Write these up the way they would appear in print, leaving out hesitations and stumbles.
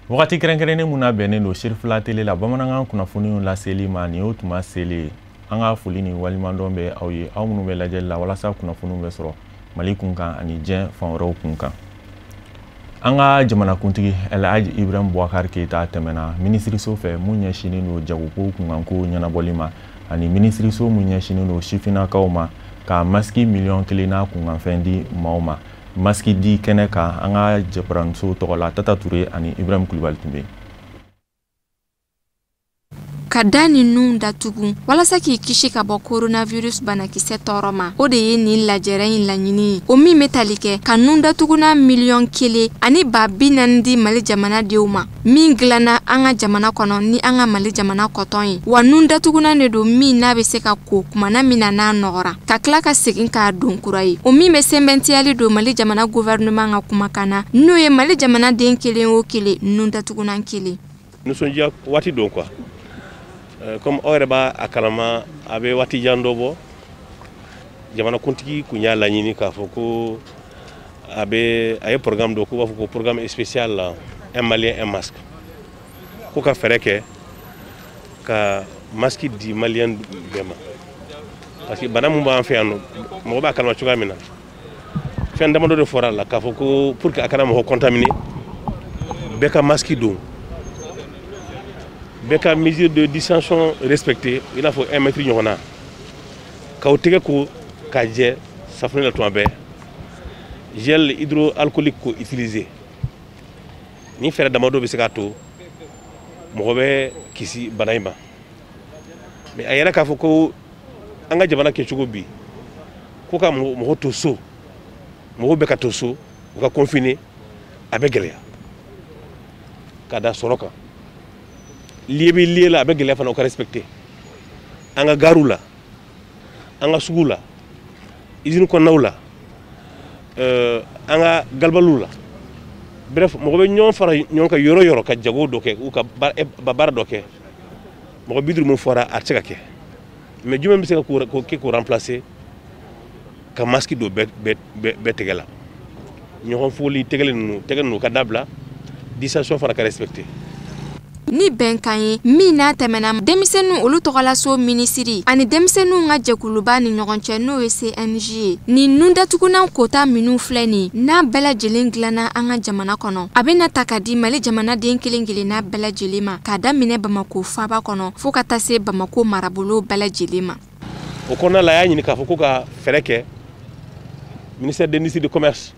Wakati kɛrɛnkɛrɛnnen mun na bɛnnen don Sirifila tele la bamanankan kunnafoniw laseli ma nin y'o tuma selen an ka foli ni walimadɔn bɛ aw ye aw minnu bɛ lajɛli la walasa kunnafoniw bɛ sɔrɔ Mali kunkan ani diɲɛ fan wɛrɛw kunkan. An ka jamanakuntigi Elhaji Ibrahim Boubacar Keita tɛmɛna minisiriso fɛ mun ɲɛsinnen don jagoko kunkanko ɲɛnabɔli ma ani minisiriso mun ɲɛsinnen don sifinnakaw ma ka masiki miliyɔn 1 n'a kunkanfɛn di maaw ma. Maski di kɛnɛ kan an ka jɛbaramuso tɔgɔ la Tata Ture ani Ibrahim Kulibali tun bɛ. Ka da ni nun datugu walasa k'i kisi ka bɔ coronavirus banakisɛ tɔɔrɔ ma o de ye nin lajɛrɛ in laɲini o min bɛ tali kɛ ka nun datuguna miliyɔn 1 ani 40 di Mali jamanadenw ma min dilanna an ka jamana kɔnɔ ni an ka Mali jamana kɔtɔn ye wa nun datuguna de don min n'a bɛ se ka ko kumana min na n'a nɔgɔra ka tila ka segin k'a don kura ye o min bɛ sɛbɛntiyali don Mali jamana gouvernement ka kumakan na n'o ye Mali jamanaden kelen o kelen nun datugunan 1. Nisɔndiya waati don quoi. Comme aw yɛrɛ b'a a kalama a bɛ waati jan dɔ bɔ jamanakuntigi kun y'a laɲini k'a fɔ ko a ye programme dɔ ko b'a fɔ ko programme spécial la un malien un masque ko ka fɛrɛ kɛ ka masque di malien bɛɛ ma parce que bana mun b'an fɛ yan nɔ mɔgɔ b'a kalama cogoya min na fɛn damadɔ de fɔra a la k'a fɔ ko pour que a kana mɔgɔ contaminer bɛɛ ka masque don. Bɛɛ mesure de distanciation respectée il a faut 1 mètre ɲɔgɔn na k'aw tɛgɛ ko k'a jɛ safunɛ la tuma bɛɛ gel hydroalcoolique ko utiliser ni fɛɛrɛ damadɔ bɛ se k'a to mɔgɔ bɛ kisi bana in ma mais a yɛrɛ k'a fɔ ko an ka jamana kɛcogo bi ko ka mɔgɔ to so mɔgɔ bɛ ka to so u ka confiner a bɛ gɛlɛya ka da sɔrɔ kan. Lié bi lié la a bɛ gɛlɛya fana o ka respecté an ka garuw la an ka suguw la usine kɔnɔnaw la an ka galibaliw la bref mɔgɔ bɛ ɲɔgɔn fara ɲɔgɔn kan yɔrɔ yɔrɔ ka jago dɔ kɛ u ka baara dɔ kɛ mɔgɔ 50 mun fɔra a tɛ se ka kɛ mais jumɛn bɛ se ka k'o remplacer ka masque don bɛɛ tɛgɛ la ɲɔgɔn foli tɛgɛ ninnu ka dabila distanciation fana ka respecté. Ni bɛnkan ye min n'a tɛmɛna denmisɛnninw olu tɔgɔlaso minisiri ani denmisɛnninw ka jɛkuluba ni ɲɔgɔn cɛ n'o ye CNJ ye nin nun datugunan kota minnu filɛ nin n'a bɛɛ lajɛlen dilanna an ka jamana kɔnɔ a bɛna ta ka di Mali jamanaden kelen kelen n'a bɛɛ lajɛlen ma k'a daminɛ Bamako faaba kɔnɔ fo ka taa se Bamako marabolo bɛɛ lajɛlen ma. O kɔnɔna la a y'a ɲini k'a fɔ ko ka fɛɛrɛ kɛ ministère de l'industrie du commerce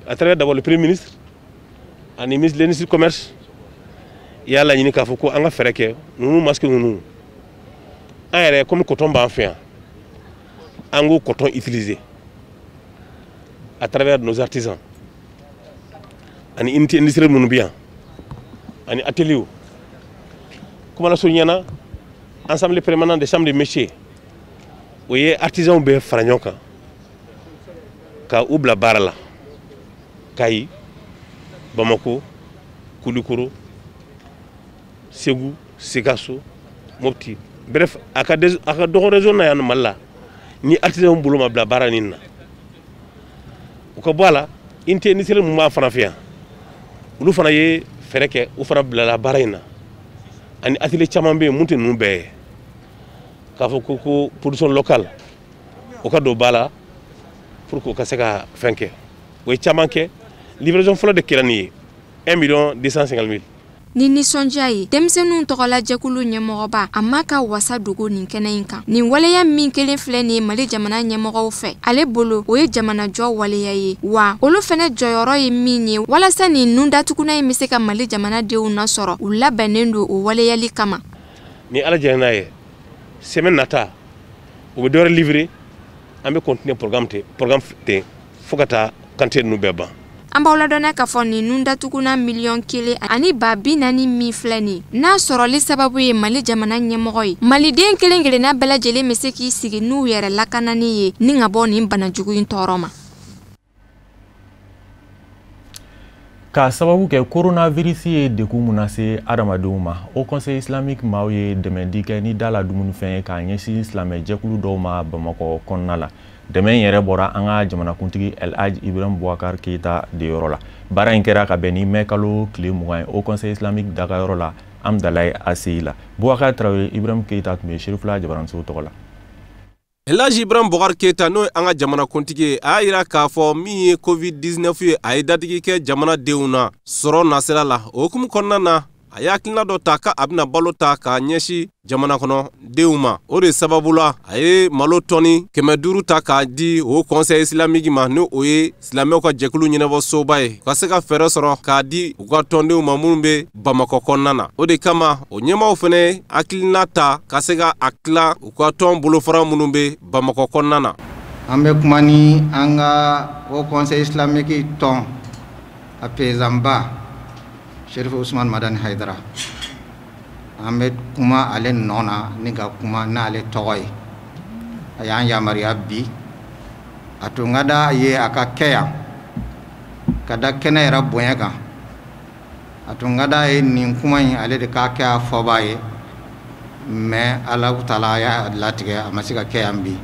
à travers d'abord le premier ministre ani ministre de l'industrie du commerce y'a laɲini k'a fɔ ko an ka fɛɛrɛ kɛ ninnu masque ninnu an yɛrɛ comme coton b'an fɛ yan an k'o coton utiliser à travers nos artisans ani unité industrielle minnu bɛ yan ani ateliers kuma laso ɲɛna ensemble permanent des chambres de métiers o ye artisans bɛɛ fara ɲɔgɔn kan ka u bila baara la Kayi Bamako, Koulikoro, Ségou, Sikasso, Mopti. Bref, à ka dɔgɔ région na yan Mali la ni artisan bolo ma bila baara nin na u ka bɔ a la unité industrielle mun b'a fana fɛ yan olu fana ye fɛɛrɛ kɛ u fana bilala baara in na ani atelier caman bɛ yen mun tɛ ninnu bɛɛ ye k'a fɔ ko production locale o ka don ba la pour que o ka se ka fɛn kɛ o ye caman kɛ. Livraison fɔlɔ de kɛra nin ye 1,250,000. Ni nisɔndiya ye denmisɛnninw tɔgɔla jɛkulu ɲɛmɔgɔba a ma ka wasa dogo nin kɛnɛ in kan nin waleya min kelen filɛ nin ye Mali jamana ɲɛmɔgɔw fɛ ale bolo o ye jamanajɔ waleya ye wa olu fɛnɛ jɔyɔrɔ ye min ye walasa nin nun datuguna in bɛ se ka Mali jamanadenw nasɔrɔ u labɛnnen don o waleyali kama. Ni Ala jɛna n'a ye semaine nata u bɛ dɔ wɛrɛ livrer an bɛ continuer programme ten fo ka taa quantité ninnu bɛɛ ban. An b'aw ladɔnniya k'a fɔ nin nun datuguna miliyɔn 1 ani 40 min filɛ nin n'a sɔrɔli sababu ye Mali jamana ɲɛmɔgɔ ye Maliden kelen kelenna bɛɛ lajɛlen bɛ se k'i sigi n'u yɛrɛ lakanani ye ni ka bɔ nin banajugu in tɔɔrɔ ma. Ka sababu kɛ coronavirus ye degun mun lase adamadenw ma, Haut Conseil islamique maaw ye dɛmɛdi kɛ ni da la dumunifɛn ye k'a ɲɛsin silamɛ jɛkulu dɔw ma Bamakɔ kɔnɔna la. Dɛmɛ in yɛrɛ bɔra an ka jamanakuntigi El Hadj Ibrahim Boubacar Keita de yɔrɔ la. Baara in kɛra ka bɛn ni mai kalo tile 20 ye Haut Conseil islamique dagayɔrɔ la Amdalaye ACI la. Boubacar Traoré Ibrahim Keita tun bɛ Chérifula Jabaranso tɔgɔ la. El Hadj Ibrahim Boubacar Keita n'o ye an ka jamanakuntigi ye a yira k'a fɔ min ye Covid-19 ye a ye datigi kɛ jamanadenw na sɔrɔ nasira la. O hukumu kɔnɔna na a y'a hakilina dɔ ta ka a bɛna balo ta k'a ɲɛsin jamana kɔnɔ denw ma. O de sababu la a ye malo tɔni 500 ta k'a di o conseil islamique ma ni o ye silamɛw ka jɛkulu ɲɛnabɔ soba ye ka se ka fɛɛrɛ sɔrɔ k'a di u ka tɔndenw ma minnu bɛ Bamakɔ kɔnɔna na. O de kama o ɲɛmaaw fɛnɛ hakilina ta ka se ka a tila u ka tɔn bolofara minnu bɛ Bamakɔ kɔnɔna na. An bɛ kuma ni an ka o conseil islamique tɔn a présidentba Cherif Ousmane Madani Haidara. An bɛ kuma ale nɔ na ni ka kuma n'ale tɔgɔ ye. A y'an yamaruya bi a tun ka d'a ye a ka kɛ yan ka da kɛnɛ yɛrɛ bonya kan. A tun ka d'a ye nin kuma in ale de k'a kɛ a fɔbaa ye mais Alahu Taala y'a latigɛ a ma se ka kɛ yan bi.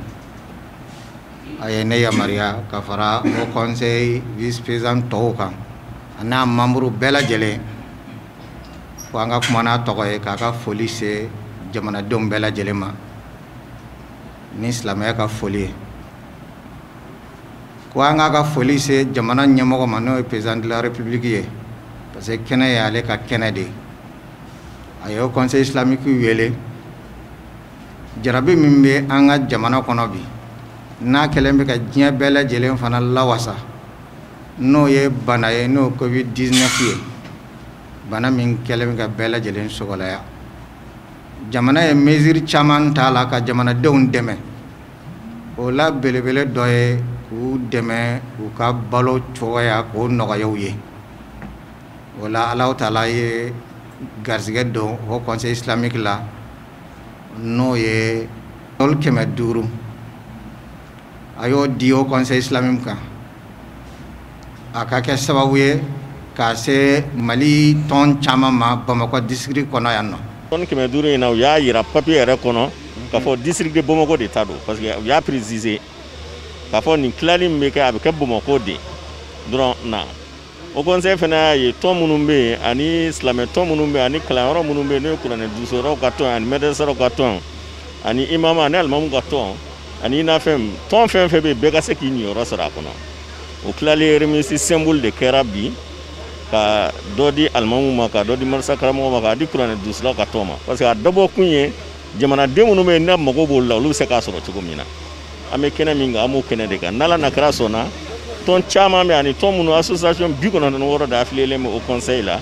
A ye ne yamaruya ka fara o conseil vice président tɔw kan a n'a membre bɛɛ lajɛlen ko an ka kuma n'a tɔgɔ ye k'a ka foli se jamanadenw bɛɛ lajɛlen ma ni silamɛya ka foli ye. Ko an k'a ka foli se jamana ɲɛmɔgɔ ma n'o ye président de la république ye parce que kɛnɛ ye ale ka kɛnɛ de ye. A ye o conseil islamique wele jarabi min bɛ an ka jamana kɔnɔ bi n'a kɛlen bɛ ka diɲɛ bɛɛ lajɛlen fana lawasa n'o ye bana ye n'o Covid-19 ye bana min kɛlen bɛ ka bɛɛ lajɛlen sɔgɔlaya. Jamana ye mesure caman ta la ka jamanadenw dɛmɛ. O la belebele dɔ ye k'u dɛmɛ u ka balo cogoya k'o nɔgɔya u ye. O la Alahu Taala ye garisɛgɛ don o conseil islamique la n'o ye 500 a y'o di o conseil islamique kan. A ka kɛ sababu ye k'a se Mali tɔn caman ma Bamakɔ district kɔnɔ yan nɔ. Tɔn 500 in na u y'a yira papier yɛrɛ kɔnɔ k'a fɔ district de Bamakɔ de ta don parce que u y'a préciser k'a fɔ nin tilali min bɛ kɛ a bɛ kɛ Bamakɔ de dɔrɔn na. O conseil fana y'a ye tɔn minnu bɛ yen ani silamɛ tɔn minnu bɛ yen ani kalanyɔrɔ minnu bɛ yen n'o ye kuranɛ dusɔrɔw ka tɔn ani médecins ka tɔn ani imam ani alimamu ka tɔn ani nafɛn tɔn fɛn fɛn bɛ yen bɛɛ ka se k'i niyɔrɔ sɔrɔ a kɔnɔ. O tilali remise symbole de kɛra bi ka dɔ di alimamu ma ka dɔ di marisa karamɔgɔ ma k'a di kuranɛ dusɔrɔw ka tɔn ma parce que a dabɔ kun ye jamanaden minnu bɛ yen n'a mago b'olu la olu bɛ se k'a sɔrɔ cogo min na. An bɛ kɛnɛ min kan an b'o kɛnɛ de kan n'Ala na kɛra sɔnna tɔn caman bɛ ani tɔn minnu association 96 de affilielen bɛ o conseil la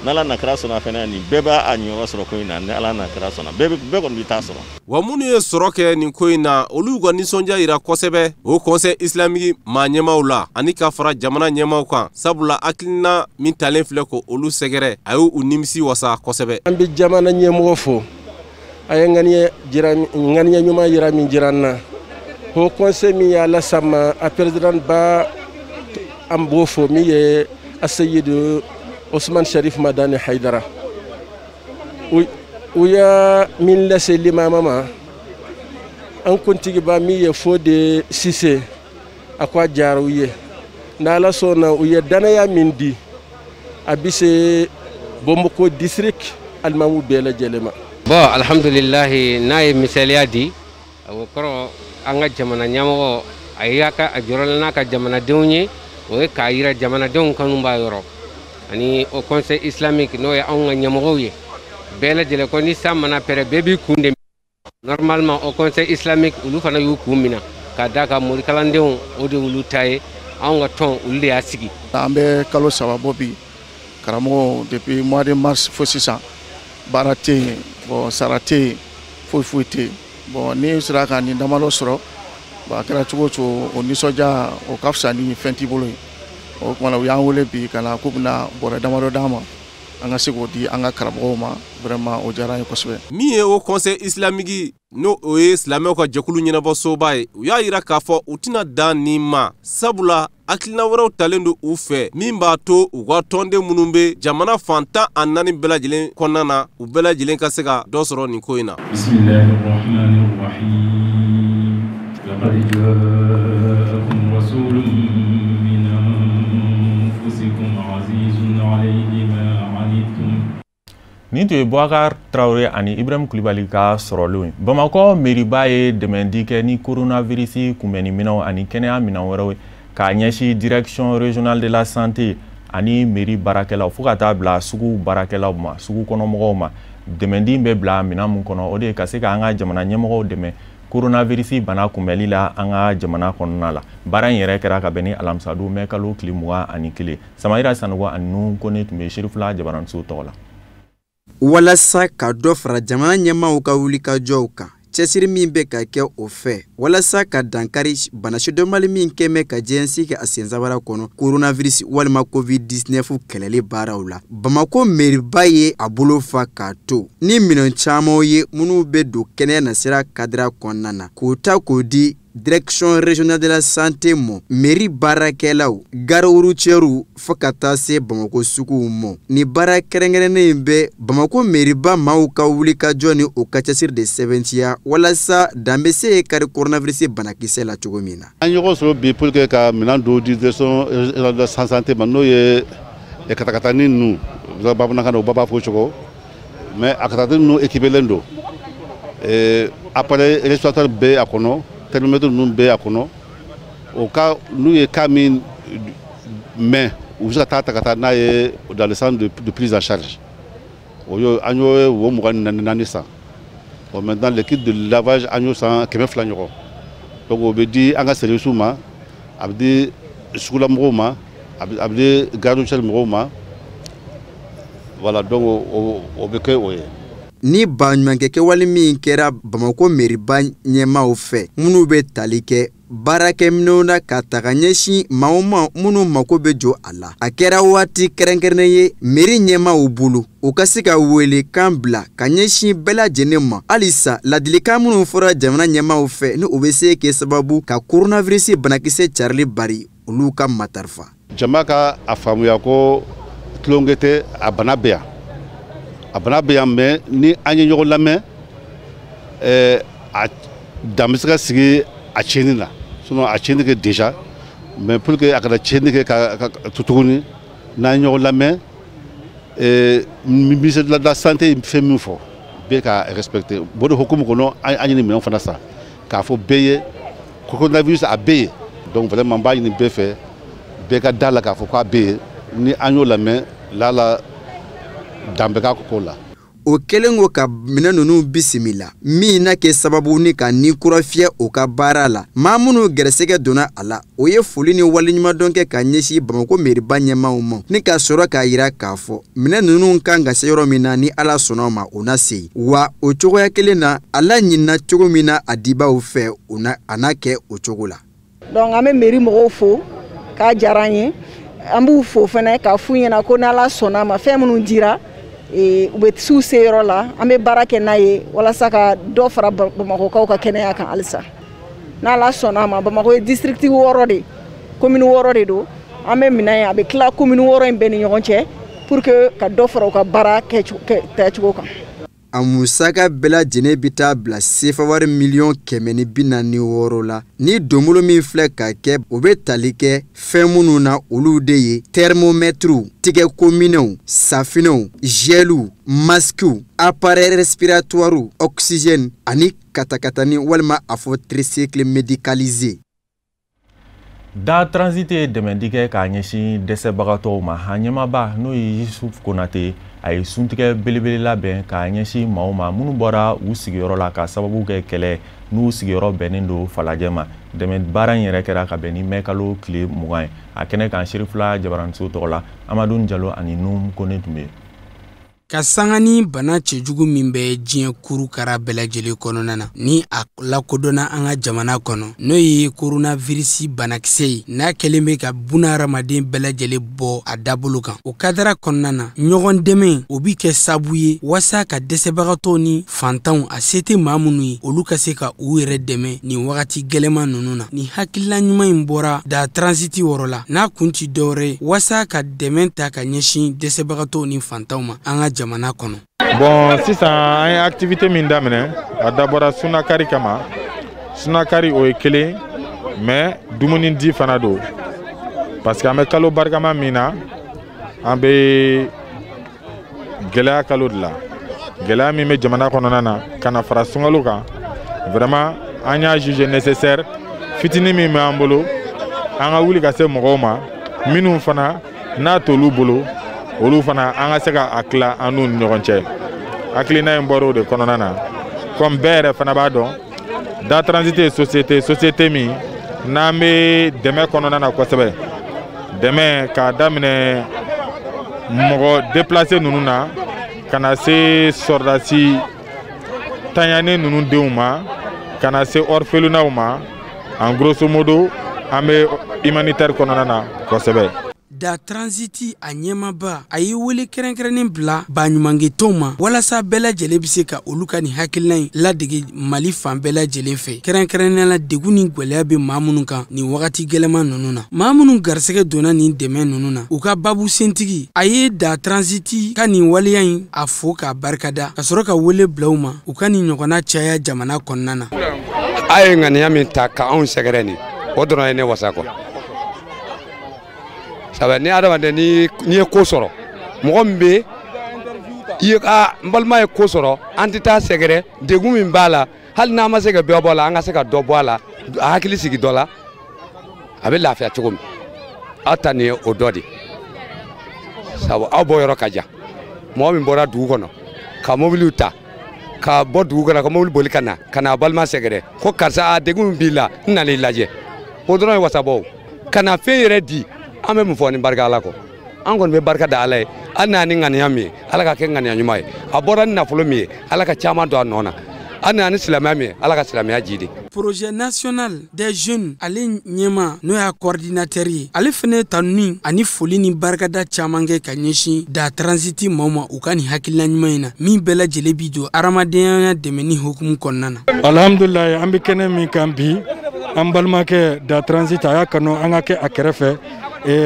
n'Ala na kɛra sɔnna fana nin bɛɛ b'a ɲɔgɔn sɔrɔ ko in na ni Ala na kɛra sɔnna bɛɛ kɔni bɛ taa sɔrɔ. Wa minnu ye sɔrɔ kɛ nin ko in na olu y'u ka nisɔndiya yira kosɛbɛ o conseil islamique maa ɲɛmaaw la ani ka fara jamana ɲɛmaaw kan sabula hakilina min talen filɛ ko olu sɛgɛrɛ a y'u nimisi wasa kosɛbɛ. An bɛ jamana ɲɛmɔgɔ fo a ye ŋaniya ɲuman yira min jira an na o conseil min y'a lasama a président ba an b'o fo min ye a Seyidu Ousmane Cherif Madani Haidara. U y'a min lase limama ma an kuntigi ba min ye Fode Sise a ko a diyara u ye n'Ala sɔnna u ye danaya min di a bɛ se Bamakɔ district alimamu bɛɛ lajɛlen ma. Bon alhamdulillahi n'a ye misaliya di o kɔrɔ an ka jamana ɲɛmɔgɔ a y'a ka a jɔrɔla n'a ka jamanadenw ye o ye k'a yira jamanadenw kanu b'a yɔrɔ ani o conseil islamique n'o ye anw ka ɲɛmɔgɔw ye bɛɛ lajɛlen ko ni san mana pɛrɛ bɛɛ b'i kun de normalement o conseil islamique olu fana y'u kun minɛ k'a d'a ka morikalandenw o de olu ta ye anw ka tɔn olu de y'a sigi. An bɛ kalo 3 bɔ bi karamɔgɔ depuis mois de mars fo sisan baara tɛ yen bon sara tɛ yen foyi tɛ yen bon ni sera ka nin damadɔ sɔrɔ a kɛra cogo o cogo o nisɔndiya o ka fisa ni fɛn t'i bolo ye o kumana u y'an wele bi ka na k'u bɛna bɔrɛ damadɔ d'an ma an ka se k'o di an ka karamɔgɔw ma vraiment o diyara an ye kosɛbɛ. Min ye o conseil islamique no o ye silamɛw ka jɛkulu ɲɛnabɔ soba ye u y'a yira k'a fɔ u tɛna dan nin ma sabula hakilina wɛrɛw talen don u fɛ min b'a to u ka tɔnden minnu bɛ jamana fan 14 bɛɛ lajɛlen kɔnɔna na u bɛɛ lajɛlen ka se ka dɔ sɔrɔ nin ko in na. Nin tun ye Boubacar Traoré ani Ibrahim Kulibali ka sɔrɔlenw ye. Bamakɔ mairie ye dɛmɛdi kɛ ni coronavirus kunbɛnni minɛnw ani kɛnɛya minɛn wɛrɛw ye k'a ɲɛsin direction régionale de la santé ani mairie baarakɛlaw fo ka taa bila sugu baarakɛlaw ma sugu kɔnɔmɔgɔw ma. Dɛmɛdi bɛ bila minɛn mun kɔnɔ o de ye ka se k'an ka jamana ɲɛmɔgɔw dɛmɛ coronavirus bana kunbɛnli la an ka jamana kɔnɔna la. Baara in yɛrɛ kɛra ka bɛn ni alamisa don mai kalo tile 21. Samayira Sanogo ani Nuhu Kone tun bɛ Serifula Jabaranso tɔgɔ la. Walasa ka dɔ fara jamana ɲɛmaaw ka wulikajɔw kan cɛsiri min bɛ ka kɛ o fɛ walasa ka dankari banasidɔnbali min kɛmɛ ka jɛnsi kɛ a sensabara kɔnɔ coronavirus walima covid-19 kɛlɛli baaraw la Bamako mairiba ye a bolo fa k'a to ni minɛn caman ye minnu bɛ don kɛnɛya nasira kadira kɔnɔna na k'o ta k'o di direction régionale de la santé mo mairie baarakɛlaw garourutiɛriw fo ka taa se Bamako suguw mo ni baara kɛrɛnkɛrɛnnen bɛ Bamako mairiba maaw ka wulikajɔ ni o ka cɛsiri de sɛbɛntiya walasa dan bɛ se kari coronavirus banakisɛ la cogo min na. An ɲɔgɔn sɔrɔ bi pour que ka minɛn dɔw di direction régionale de la santé ma n'o ye katakatani ninnu bamanankan na o b'a fɔ cogo mais a katakatani ninnu équipelen don appareil respiratoire bɛ a kɔnɔ thermomètre ninnu bɛ a kɔnɔ o ka n'u ye cas min mɛn u bɛ se ka taa ka taa n'a ye dans le centre de prise en charge o y'o an y'o o 24 san bon maintenant l'équipe de lavage an y'o san 200 ɲɔgɔn donc o bɛ di an ka service ma a bɛ di sugulamɔgɔw ma a bɛ di garde routière mɔgɔw ma voilà donc o bɛ kɛ o ye. Ni baɲumankɛ wale min kɛra Bamako mairiba ɲɛmaaw fɛ minnu bɛ tali kɛ baarakɛminɛw na ka taga ɲɛsin maa ma minnu mako bɛ jɔ a la a kɛra waati kɛrɛnkɛrɛnnen ye mairie ɲɛmaaw bolo u ka se ka welekan bila ka ɲɛsin bɛɛ lajɛlen ma halisa ladilikan minnu fɔra jamana ɲɛmaaw fɛ ni o bɛ se kɛ sababu ka coronavirus banakisɛ carili bari olu ka matarifa. Jama ka a faamuya ko tulonkɛ tɛ a bana bɛ yan. A bana bɛ yan mɛ ni an ye ɲɔgɔn lamɛn a dan bɛ se ka sigi a tiɲɛni na sinon a tiɲɛni kɛ déjà mais pour que a kana tiɲɛni kɛ ka to tuguni n'an ye ɲɔgɔn lamɛn ministère de la santé ye fɛn min fɔ bɛɛ ka respecter o de hukumu kɔnɔ an ye nin minɛn fana san k'a fɔ bɛɛ ye coronavirus a bɛ yen donc vraiment n b'a ɲini bɛɛ fɛ bɛɛ ka da la k'a fɔ k'a bɛ yen ni an y'o lamɛn la danbɛka ko la. O kelen ko ka minɛn ninnu bisimila min na kɛ sababu ni ka ni kura fiyɛ o ka baara la maa minnu gɛrɛsɛgɛ donna a la o ye foli ni waleɲumandɔn kɛ ka ɲɛsin Bamako mairiba ɲɛmaaw ma ni ka sɔrɔ k'a yira k'a fɔ minɛn ninnu kan ka se yɔrɔ min na ni Ala sɔnna ma o na se wa o cogoya kelen na Ala ɲinina cogo min na a dibaw fɛ a na kɛ o cogo la. Donc an bɛ mairie mɔgɔw fo k'a diyara an ye an b'u fo fɛnɛ k'a f'u ɲɛna ko n'Ala sɔnna ma fɛn minnu dira u bɛ s'u se yɔrɔ la an bɛ baara kɛ n'a ye walasa ka dɔ fara Bamakokaw ka kɛnɛya kan halisa n'Ala sɔnna ma Bamako ye district 6 de commune 6 de don an bɛ minɛn ye a bɛ tila commune 6 in bɛɛ ni ɲɔgɔn cɛ pour que ka dɔ fara u ka baara kɛcogo kan. A musaka bɛɛ lajɛlen bɛ taa bila sefa wari miliyɔn 146 la ni donbolo min filɛ ka kɛ o bɛ tali kɛ fɛn minnu na olu de ye thermomètre tigɛkominɛnw safinɛw gɛliw masques appareil respiratoire oxygène ani katakatani walima a fɔ tricycle médicalisé. Da transit ye dɛmɛdi kɛ k'a ɲɛsin dɛsɛbagatɔw ma a ɲɛmaaba n'o ye Yusuf Konate a ye suntigɛ belebele labɛn k'a ɲɛsin maaw ma minnu bɔra u sigiyɔrɔ la ka sababu kɛ kɛlɛ n'u sigiyɔrɔ bɛnnen don Falajɛ ma. Dɛmɛ baara in yɛrɛ kɛra ka bɛn ni mai kalo tile 20 ye a kɛnɛ kan Serifula Jabaranso tɔgɔ la Amadu Jalo ani Nuhu Kone tun bɛ yen. ka sanga ni bana cɛjugu min bɛ diɲɛ kurukara bɛɛ lajɛlen kɔnɔna na ni a lakodɔnna an ka jamana kɔnɔ n'o ye coronavirus banakisɛ ye n'a kɛlen bɛ ka buna hadamaden bɛɛ lajɛlen bɔ a dabolo kan. O kadara kɔnɔna na ɲɔgɔn dɛmɛ o bi kɛ sabu ye wasa ka dɛsɛbagatɔw ni fantanw a se tɛ maa minnu ye olu ka se ka u yɛrɛ dɛmɛ nin wagati gɛlɛman ninnu na. Ni hakilila ɲuman in bɔra da transiti wɔrɔ la n'a kun ti dɔwɛrɛ wasa ka dɛmɛ ta ka ɲɛsin dɛsɛbagatɔw ni fantanw ma an ka jamana kɔnɔ. Bon, sisan an ye activité min daminɛ a dabɔra sunakari kama. Sunakari o ye kelen mais dumuni di fana do parce que an bɛ kalo barikama min na an bɛ gɛlɛya kalo de la. Gɛlɛya min bɛ jamana kɔnɔna na ka na fara sunkalo kan vraiment an y'a jugé nécessaire fitinin min bɛ an bolo an ka wuli ka se mɔgɔw ma minnu fana n'a t'olu bolo olu fana an ka se ka a tila an n'u ni ɲɔgɔn cɛ. Hakilina in bɔra o de kɔnɔna na comme bɛɛ yɛrɛ fana b'a dɔn da transité ye société min n'an bɛ dɛmɛ kɔnɔna na kosɛbɛ dɛmɛ k'a daminɛ mɔgɔ déplacé ninnu na ka na se sɔrɔdasi taɲanen ninnu denw ma ka na se orphelinats ma en grosso modo an bɛ humanitaire kɔnɔna na kosɛbɛ. Da transiti a ɲɛmaba a ye wele kɛrɛnkɛrɛnnen bila baɲumankɛtɔnw ma walasa bɛɛ lajɛlen bɛ se ka olu ka nin hakilina in ladege Mali fan bɛɛ lajɛlen fɛ. Kɛrɛnkɛrɛnnenya la degun ni gwɛlɛya bɛ maa minnu kan nin wagati gɛlɛman ninnu na. Maa minnu garisɛgɛ donna nin dɛmɛ ninnu na u ka babu sentigi a ye da transiti ka nin waleya in a fo k'a barikada ka sɔrɔ ka wele bila u ma u ka nin ɲɔgɔnna caya jamana kɔnɔna na. A ye ŋaniya min ta ka anw sɛgɛrɛ nin o dɔrɔn ye ne wasa kɔ. Sabu ni adamaden ni ye ko sɔrɔ mɔgɔ min bɛ n balima ye ko sɔrɔ an tɛ taa sɛgɛrɛ degun min b'a la hali n'an ma se ka bɛɛ bɔ a la an ka se ka dɔ bɔ a la a hakili sigi dɔ la a bɛ lafiya cogo min aw ta nin ye o dɔ de sabu aw bɔ yɔrɔ ka jan mɔgɔ min bɔra dugu kɔnɔ ka mobiliw ta ka bɔ dugu kɔnɔ ka mobili boli ka n'a balima sɛgɛrɛ ko karisa a degun min b'i la n nan'i lajɛ o dɔrɔn ye wasabɔ ka na fɛn yɛrɛ di. An bɛ mun fɔ ni barika Ala kɔ an kɔni bɛ barika da Ala ye hali n'a ni ŋaniya min ye Ala ka kɛ ŋaniya ɲuman ye a bɔra ni nafolo min ye Ala ka caman don a nɔ na hali n'a ni silamɛya min ye Ala ka silamɛya jidi. Projet national des jeunes ale ɲɛma n'o y'a coordinateur ye ale fɛnɛ tanuni ani foli ni barikada caman kɛ ka ɲɛsin da transiti maaw ma u ka nin hakilina ɲuman in na min bɛɛ lajɛlen bi don adamadenya dɛmɛni hukumu kɔnɔna na. Alhamdulillah an bɛ kɛnɛ min kan bi an balimakɛ da transit a y'a kanu an ka kɛ a kɛrɛfɛ.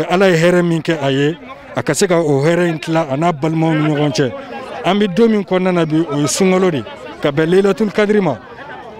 Ala ye hɛrɛ min kɛ a ye a ka se ka o hɛrɛ in tila a n'a balimaw ni ɲɔgɔn cɛ. An bɛ don min kɔnɔna na bi o ye sunkalo de ka bɛn Laylatul Kadiri ma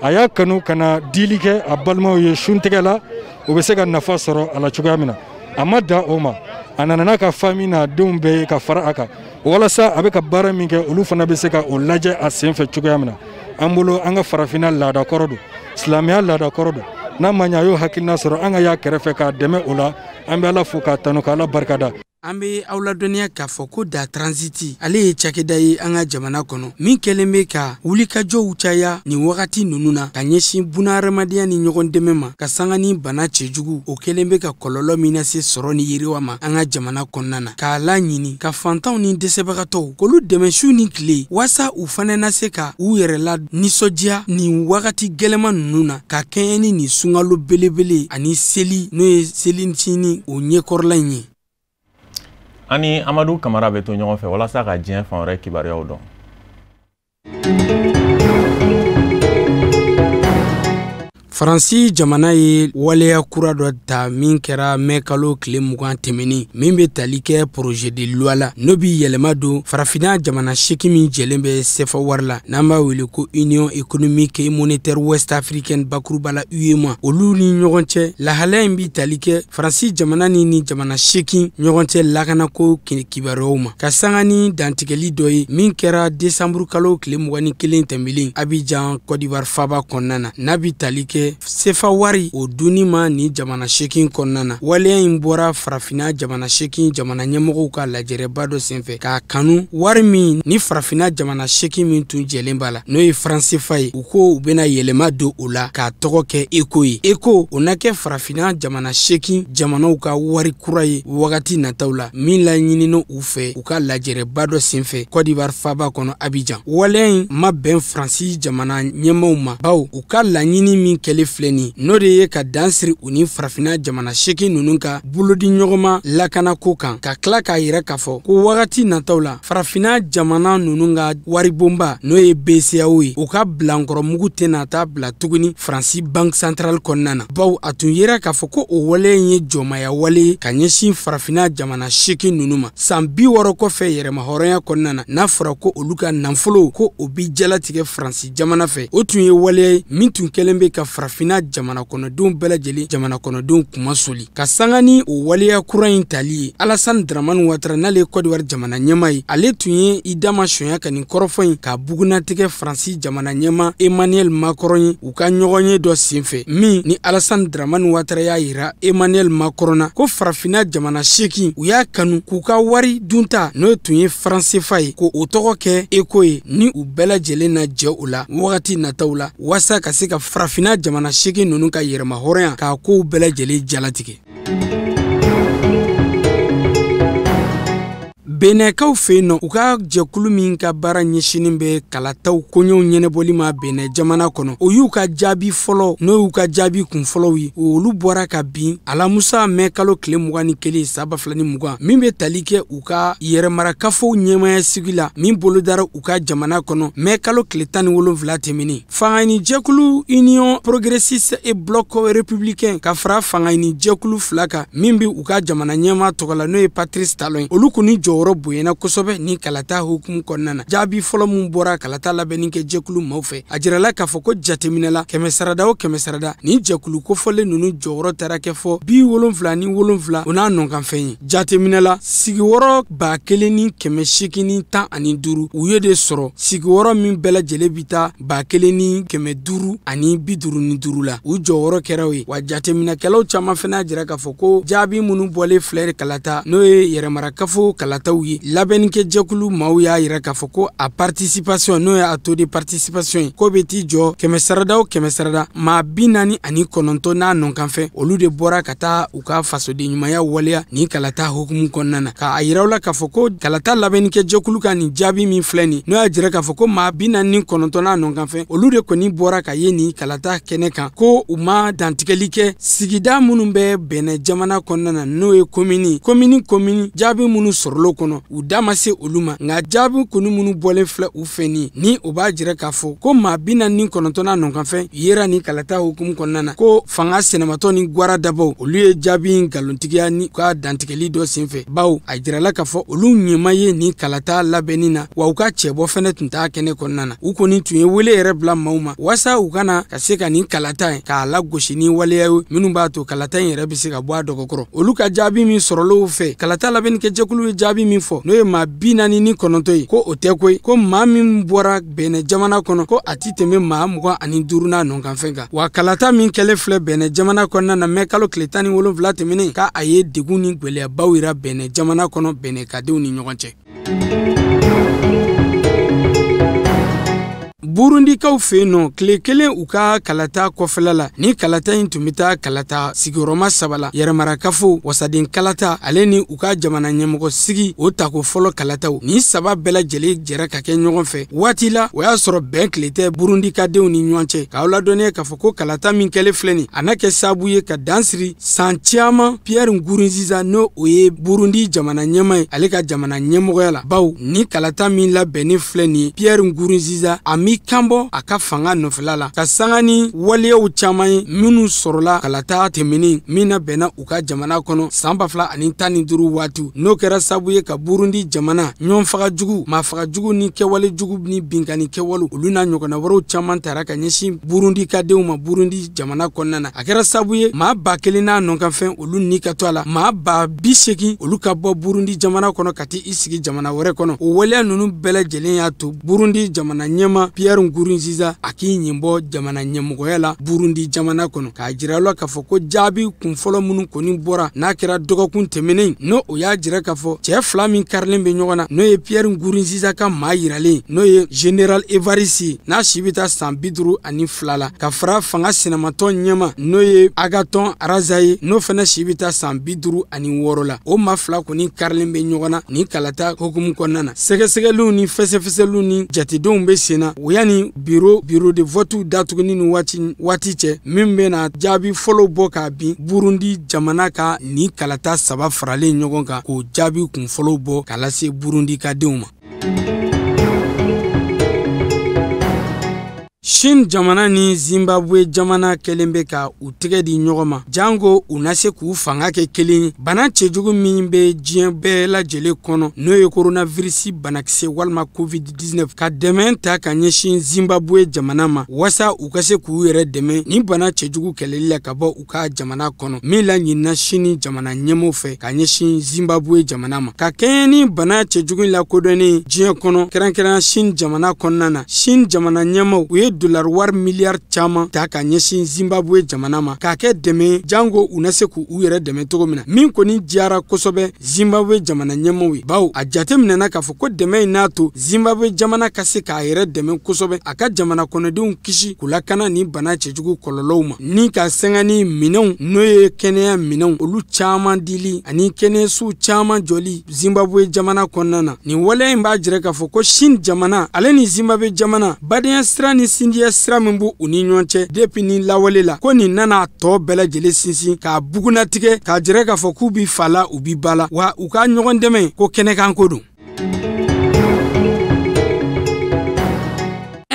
a y'a kanu ka na dili kɛ a balimaw ye suntigɛ la o bɛ se ka nafa sɔrɔ a la cogoya min na a ma dan o ma a nana n'a ka famille n'a denw bɛɛ ka fara a kan walasa a bɛ ka baara min kɛ olu fana bɛ se ka o lajɛ a senfɛ cogoya min na an bolo an ka farafinna laada kɔrɔ don silamɛya laada kɔrɔ don. N'a ma ɲɛ a y'o hakilina sɔrɔ an ka y'a kɛrɛfɛ k'a dɛmɛ o la an bɛ Ala fo k'a tanu k'Ala barikada. An bɛ aw ladɔnniya k'a fɔ ko da transiti ale ye cakɛda ye an ka jamana kɔnɔ min kɛlen bɛ ka wulikajɔw caya nin wagati ninnu na ka ɲɛsin bunahadamadenya ni ɲɔgɔn dɛmɛ ma ka sanga ni bana cɛjugu o kɛlen bɛ ka kɔlɔlɔ min lase sɔrɔ ni yiriwa ma an ka jamana kɔnɔna na k'a laɲini ka fantanw ni dɛsɛbagatɔw k'olu dɛmɛ su ni tile wasa u fana na se ka u yɛrɛ la nisɔndiya nin wagati gɛlɛman ninnu na ka kɛɲɛ ni nin sunkalo belebele ani seli n'o ye selicini o ɲɛkɔrɔla in ye. Ani Amadou Kamara bɛ to ɲɔgɔn fɛ walasa ka diɲɛ fan wɛrɛ kibaruyaw dɔn. Faransi jamana ye waleya kura dɔ ta min kɛra mɛ kalo tile 20 tɛmɛnin min bɛ tali kɛ projet de loi la n'o bi yɛlɛma don farafinna jamana 8 min jɛlen bɛ CFA wari la n'an b'a wele ko Union économique et monétaire ouest africaine bakuruba la UEMOA olu ni ɲɔgɔn cɛ lahalaya in bi tali kɛ Faransi jamana ni jamana 8 ɲɔgɔn cɛ lakanako kibaruyaw ma ka sanga ni dantigɛli dɔ ye min kɛra décembre kalo tile 21 tɛmɛlen Abidjan Côte d'Ivoire faba kɔnɔna na n'a bi tali kɛ kɛ sefa wari o dunni ma ni jamana 8 kɔnɔna na. Waleya in bɔra farafina jamana 8 jamana ɲɛmɔgɔw ka lajɛrɛba dɔ senfɛ k'a kanu wari min ni farafina jamana 8 min tun jɛlen b'a la n'o ye fransefa ye. U ko u bena yɛlɛma don o la k'a tɔgɔ kɛ ECO ye. ECO o na kɛ farafina jamana 8 jamanaw ka wari kura ye wagati nataw la min laɲinino u fɛ u ka lajɛrɛba dɔ senfɛ Côte d'Ivoire faba kɔnɔ Abidjan. Waleya in ma bɛn Faransi jamana ɲɛmaw ma bawo u ka laɲini min kɛlen filɛ nin n'o de ye ka dansiri u ni farafina jamana 8 ninnu ka bolodi ɲɔgɔnma lakana ko kan ka tila k'a yɛrɛ k'a fɔ ko wagati nataw la farafina jamana ninnu ka waribonba n'o ye BCEAO ye u ka bilankɔrɔmugu tɛna taa bila tuguni Faransi Banque Centrale kɔnɔna na bawo a tun yera k'a fɔ ko o waleya in ye jɔmaya wale ye ka ɲɛsin farafina jamana 8 ninnu ma san 60 kɔfɛ yɛrɛma hɔrɔnya kɔnɔna na n'a fɔra ko olu ka nafolo ko o bi jalatigɛ Faransi jamana fɛ o tun ye waleya ye min tun kɛlen bɛ ka farafina jamana kɔnɔdenw bɛɛ lajɛlen jamana kɔnɔdenw kuma soli ka sanga ni o waleya kura in tali ye. Alassane Dramane Ouattara n'ale ye Côte d'Ivoire jamana ɲɛma ye ale tun ye i dama sonya ka nin kɔrɔfɔ in ka bugunatigɛ Faransi jamana ɲɛma Emmanuel Macron ye u ka ɲɔgɔnye dɔ senfɛ min ni Alassane Dramane Ouattara y'a yira Emmanuel Macron na ko farafina jamana 8 u y'a kanu k'u ka wari dunta n'o tun ye fransefa ye ko o tɔgɔ kɛ ECO ye ni u bɛɛ lajɛlen na jɛ o la wagati nataw la wasa ka se ka farafina jamana 8 ninnu ka yɛrɛma hɔrɔnya k'a kow bɛɛ lajɛlen jalatigɛ. Benɛkaw fɛ yen nɔ u ka jɛkulu min ka baara ɲɛsinin bɛ kalataw koɲɛw ɲɛnɛbɔli ma Benɛ jamana kɔnɔ o y'u ka jaabi fɔlɔ n'o y'u ka jaabi kunfɔlɔw ye olu bɔra ka bin alamusa mɛ kalo tile 21 san 2020 min bɛ tali kɛ u ka yɛrɛmarakafo ɲɛmaya sigi la min bolodara u ka jamana kɔnɔ mɛ kalo tile 17 tɛmɛnen. Fanga jɛkulu Union Progressiste et Bloc Républicain ka fara fanga jɛkulu 2 kan min bɛ u ka jamana ɲɛma tɔgɔ la n'o ye Patrice Talon olu kɔni jɔyɔrɔ bonyana kosɛbɛ ni kalata hukumu kɔnɔna na. Jaabi fɔlɔ mun bɔra kalata labɛnni kɛ jɛkulu maaw fɛ a jirala k'a fɔ ko jateminɛla 100 o 100 ni jɛkulu kofɔlen ninnu jɔyɔrɔ taara kɛ fɔ 77 o n'a nɔnkanfɛn ye. Jateminɛla sigiyɔrɔ 1815 u ye de sɔrɔ sigiyɔrɔ min bɛɛ lajɛlen bi taa 1555 la u jɔyɔrɔ kɛra o ye wa jateminɛkɛlaw caman fana jira k'a fɔ ko jaabi minnu bɔlen filɛ kalata n'o ye yɛrɛmarakafo kalataw ye labɛnnikɛ jɛkulu maaw y'a yira k'a fɔ ko a participation n'o ye a taux de participation ye ko bɛ t'i jɔ 100 o 100 maa 49 n'a nɔnkanfɛn olu de bɔra ka taa u ka fasoden ɲumanya waleya ni kalata hukumu kɔnɔna na k'a yiraw la k'a fɔ ko kalata labɛnnikɛ jɛkulu ka nin jaabi min filɛ nin n'o y'a jira k'a fɔ ko maa 49 n'a nɔnkanfɛn olu de kɔni bɔra ka ye nin kalata kɛnɛ kan ko u ma dantigɛli kɛ sigida minnu bɛ Benɛ jamana kɔnɔna na n'o ye commune jaabi minnu sɔrɔlo kɔnɔ u da ma se olu ma nka jaabi kunu minnu bɔlen filɛ u fɛ ni o b'a jira k'a fɔ ko maa 49 n'a nɔnkanfɛn yera ni kalata hukumu kɔnɔna na ko fanga sɛnɛmatɔ ni gwara dabaw olu ye jaabi ngalontigiya ni ka dantigɛli dɔ senfɛ bawo a jirala k'a fɔ olu ɲɛma ye ni kalata labɛnni na wa u ka cɛbɔ fɛnɛ tun t'a kɛnɛ kɔnɔna na u kɔni tun ye wele yɛrɛ bila maaw ma wasa u kana ka se ka nin kalata ye k'a lagosi ni waleya ye minnu b'a to kalata in yɛrɛ bɛ se ka bɔ a dɔgɔkɔrɔ olu ka jaabi min sɔrɔlo fɛ kalata labɛnnikɛ jɛkulu ye jaabi min fɔ n'o ye maa 49 ye ko o tɛ koyi ko maa min bɔra Benɛ jamana kɔnɔ ko a ti tɛmɛ maa 25 n'a nɔnkanfɛn kan wa kalata min kɛlen filɛ Benɛ jamana kɔnɔna na mɛ kalo tile 17 tɛmɛnen k'a a ye degun ni gwɛlɛyabaw yira Benɛ jamana kɔnɔ Benɛkadenw ni ɲɔgɔn cɛ. Burundikaw fɛ yen nɔ tile kelen u ka kalata kɔfɛla la ni kalata in tun bɛ taa kalata sigiyɔrɔma 3 la yɛrɛmarakafo wasaden kalata ale ni u ka jamana ɲɛmɔgɔ sigi o tako fɔlɔ kalataw ni 3 bɛɛ lajɛlen jɛra ka kɛ ɲɔgɔn fɛ waati la o y'a sɔrɔ bɛn tile tɛ burundikadenw ni ɲɔgɔn cɛ k'aw ladɔnniya k'a fɔ ko kalata min kɛlen filɛ nin a na kɛ sababu ye ka dansiri san caman Pierre Nkurunziza n'o o ye Burundi jamana ɲɛma ye ale ka jamana ɲɛmɔgɔya la bawo ni kalata min labɛnni filɛ nin ye Pierre Nkurunziza a mi kanbɔ a ka fanga nɔfɛla la ka sanga ni waleyaw caman ye minnu sɔrɔla kalata tɛmɛnen min na bɛnna u ka jamana kɔnɔ san 2015 waati n'o kɛra sababu ye ka Burundi jamana ɲɔgɔnfaga jugu maafaga jugu ni kɛwale jugu ni binkani kɛwale olu n'a ɲɔgɔnna wɛrɛw caman tara ka ɲɛsin Burundi ka denw ma Burundi jamana kɔnɔna na a kɛra sababu ye maa 1000 n'a nɔnkanfɛn olu ni ka to a la maa 80 olu ka bɔ Burundi jamana kɔnɔ ka t'i sigi jamana wɛrɛ kɔnɔ o waleya ninnu bɛɛ lajɛlen y'a to Burundi jamana ɲɛma Pierre Nkurunziza a k'i ɲɛbɔ jamana ɲɛmɔgɔya la Burundi jamana kɔnɔ k'a jira la k'a fɔ ko jaabi kunfɔlɔ minnu kɔni bɔra n'a kɛra dɔgɔkun tɛmɛnen n'o o y'a jira k'a fɔ cɛ fila min karilen bɛ ɲɔgɔn na n'o ye Pierre Nkurunziza ka maa yiralen n'o ye General Evariste n'a si bɛ taa san 52 la ka fara fanga sinamatɔ ɲɛma n'o ye Agathon Araza ye n'o fana si bɛ taa san 56 la o maa fila kɔni karilen bɛ ɲɔgɔn na ni kalata hukumu kɔnɔna na sɛgɛsɛgɛliw ni fɛsɛfɛsɛliw ni jatedenw bɛ sen na o yanni bureau de vote datuguni ni waati cɛ min bɛ na jaabi fɔlɔ bɔ k'a bin Burundi jamana ka ni kalata 3 faralen ɲɔgɔn kan k'o jaabi kun fɔlɔ bɔ k'a lase Burundi ka denw ma. Shin jamana ni Zimbabwe jamana kelen bɛ ka u tɛgɛ di ɲɔgɔn ma jango u na se k'u fanga kɛ kelen ye. Bana cɛjugu min bɛ diɲɛ bɛɛ lajɛlen kɔnɔ n'o ye coronavirus banakisɛ walima COVID-19 ka dɛmɛ ta ka ɲɛsin Zimbabwe jamana ma wasa u ka se k'u yɛrɛ dɛmɛ ni bana cɛjugu kɛlɛli la ka bɔ u ka jamana kɔnɔ min laɲinina sini jamana ɲɛmɔgɔw fɛ ka ɲɛsin Zimbabwe jamana ma ka kɛɲɛ ni bana cɛjugu lakodɔnnen diɲɛ kɔnɔ kɛrɛnkɛrɛnya Shin jamana kɔnɔna na Shin jamana ɲɛmɔgɔw u ye dollar wari miliyari caman ta ka ɲɛsin Zimbabwe jamana ma k'a kɛ dɛmɛ jango u na se k'u yɛrɛ dɛmɛ cogo min na min kɔni diyara kosɛbɛ Zimbabwe jamana ɲɛmɔgɔw ye bawo a jateminɛna k'a fɔ ko dɛmɛ in n'a to Zimbabwe jamana ka se k'a yɛrɛ dɛmɛ kosɛbɛ a ka jamana kɔnɔdenw kisi k'u lakana ni bana cɛjugu kɔlɔlɔw ma ni ka sɛŋɛ ni minɛnw n'o ye kɛnɛya minɛnw olu caman dili ani kɛnɛyasow caman jɔli Zimbabwe jamana kɔnɔna na nin waleya in b'a jira k'a fɔ ko Shin jamana ale ni Zimbabwe jamana badenya sira ni sindiya sira min b'u u ni ɲɔgɔn cɛ depuis ni lawale la ko nin nana tɔ bɛɛ lajɛlen sinsin k'a bugunatigɛ k'a jira k'a fɔ k'u bi fa la u bi ba la wa u ka ɲɔgɔn dɛmɛ ko kɛnɛkan ko don.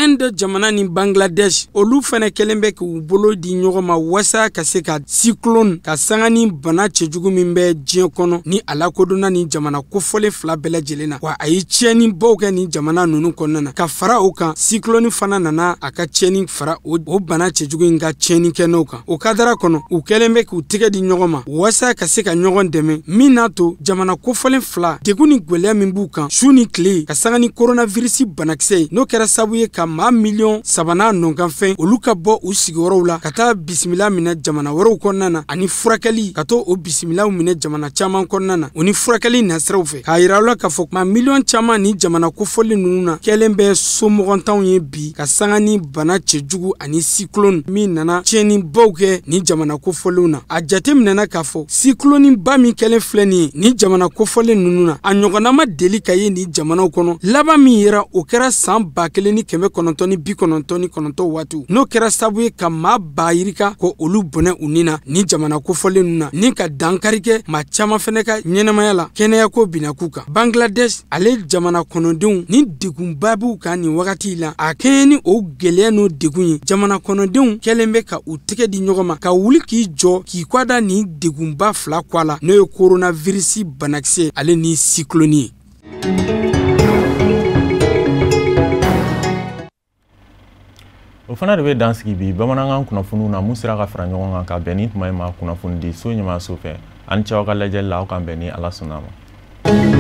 Inde jamana ni Bangladesh olu fana kelen bɛ k'u bolo di ɲɔgɔn ma wasa ka se ka cyclone ka sanga ni bana cɛjugu min bɛ diɲɛ kɔnɔ ni a lakodɔnna ni jamana kofɔlen fila bɛɛ lajɛlen na wa a ye tiɲɛni baw kɛ ni jamana ninnu kɔnɔna na ka fara o kan cyclone fana nana a ka tiɲɛni fara o bana cɛjugu in ka tiɲɛni kɛ n'o kan o kadara kɔnɔ u kelen bɛ k'u tɛgɛ di ɲɔgɔn ma wasa ka se ka ɲɔgɔn dɛmɛ min n'a to jamana kofɔlen fila degun ni gwɛlɛya min b'u kan su ni tile ka sanga ni coronavirus banakisɛ ye n'o kɛra sababu ye ka maa miliyɔn 3 nɔnkanfɛn olu ka bɔ u sigiyɔrɔw la ka taa bisimila minɛ jamana wɛrɛw kɔnɔna na ani furakɛli ka to o bisimilaw minɛ jamana caman kɔnɔna na o ni furakɛli nasiraw fɛ k'a yira la k'a fɔ maa miliyɔn caman ni jamana kofɔli ninnu na kɛlen bɛ somɔgɔntanw ye bi ka sanga ni bana cɛjugu ani cyclone min nana tiɲɛni baw kɛ ni jamana kofɔlenw na a jateminɛna k'a fɔ cyclone ba min kɛlen filɛ nin ye ni jamana kofɔlen ninnu na a ɲɔgɔnna ma deli ka ye ni jamanaw kɔnɔ laban min yera o kɛra san 1999 waatiw n'o kɛra sababu ye ka maa ba yirika ko olu bɔnɛ u ni na ni jamana kofɔlen ninnu na ni ka dankari kɛ maa caman fɛnɛ ka ɲɛnamaya la kɛnɛyako binaku kan Bangladesh ale jamana kɔnɔdenw ni degunba b'u kan nin wagati la a kɛɲɛ ni o gɛlɛya n'o degun ye jamana kɔnɔdenw kɛlen bɛ ka u tɛgɛ di ɲɔgɔn ma ka wuli k'i jɔ k'i kwada ni degunba fila kɔ a la n'o ye coronavirus banakisɛ ale ni cyclone ye. O fana de bɛ dan sigi bi bamanankan kunnafoniw na mun sera ka fara ɲɔgɔn kan ka bɛn ni tuma in ma kunnafoni di so ɲɛmaaso fɛ ani cɛw ka lajɛli la aw kan bɛn ni Ala sɔnna ma.